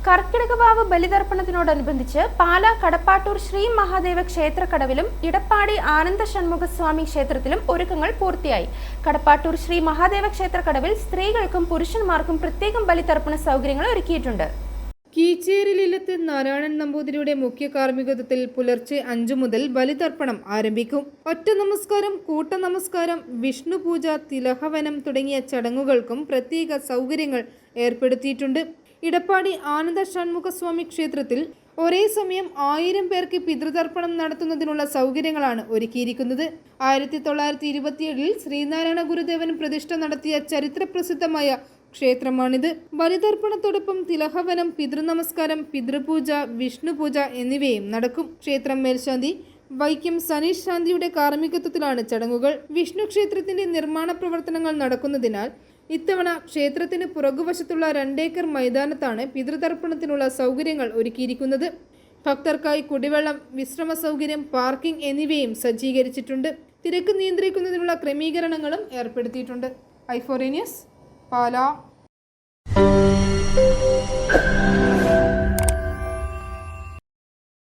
കർക്കിടകവാവ് ബലിതർപ്പണത്തിനോടനുബന്ധിച്ച് പാലാ കടപ്പാട്ടൂർ ശ്രീ മഹാദേവ ക്ഷേത്രക്കടവിലും ഇടപ്പാടി ആനന്ദ ഷൺമുഖസ്വാമി ക്ഷേത്രത്തിലും ഒരുക്കങ്ങൾ പൂർത്തിയായി. കടപ്പാട്ടൂർ ശ്രീ മഹാദേവ ക്ഷേത്രക്കടവിൽ സ്ത്രീകൾക്കും പുരുഷന്മാർക്കും പ്രത്യേകം ബലിതർപ്പണ സൗകര്യങ്ങൾ ഒരുക്കിയിട്ടുണ്ട്. കീച്ചേരിലില്ലത്ത് നാരായണൻ നമ്പൂതിരിയുടെ മുഖ്യ കാർമ്മികത്വത്തിൽ പുലർച്ചെ 5 മുതൽ ബലിതർപ്പണം ആരംഭിക്കും. ഒറ്റ നമസ്കാരം, കൂട്ട നമസ്കാരം, വിഷ്ണു പൂജ, തിലഹവനം തുടങ്ങിയ ചടങ്ങുകൾക്കും പ്രത്യേക സൗകര്യങ്ങൾ ഏർപ്പെടുത്തിയിട്ടുണ്ട്. ഇടപ്പാടി ആനന്ദ ഷൺമുഖസ്വാമി ക്ഷേത്രത്തിൽ ഒരേ സമയം 1000 പേർക്ക് പിതൃതർപ്പണം നടത്തുന്നതിനുള്ള സൗകര്യങ്ങളാണ് ഒരുക്കിയിരിക്കുന്നത്. 1927 ശ്രീനാരായണ ഗുരുദേവൻ പ്രതിഷ്ഠ നടത്തിയ ചരിത്രപ്രസിദ്ധമായ ക്ഷേത്രമാണിത്. ബലിതർപ്പണത്തോടൊപ്പം തിലഹവനം, പിതൃനമസ്കാരം, പിതൃപൂജ, വിഷ്ണുപൂജ എന്നിവയും നടക്കും. ക്ഷേത്രം മേൽശാന്തി വൈക്കം സനീഷ് ശാന്തിയുടെ കാർമ്മികത്വത്തിലാണ് ചടങ്ങുകൾ. വിഷ്ണു ക്ഷേത്രത്തിന്റെ നിർമ്മാണ പ്രവർത്തനങ്ങൾ നടക്കുന്നതിനാൽ ഇത്തവണ ക്ഷേത്രത്തിന് പുറകുവശത്തുള്ള 2 ഏക്കർ മൈതാനത്താണ് പിതൃതർപ്പണത്തിനുള്ള സൗകര്യങ്ങൾ ഒരുക്കിയിരിക്കുന്നത്. ഭക്തർക്കായി കുടിവെള്ളം, വിശ്രമ സൗകര്യം, പാർക്കിംഗ് എന്നിവയും സജ്ജീകരിച്ചിട്ടുണ്ട്. തിരക്ക് നിയന്ത്രിക്കുന്നതിനുള്ള ക്രമീകരണങ്ങളും ഏർപ്പെടുത്തിയിട്ടുണ്ട്. i4 news Pala.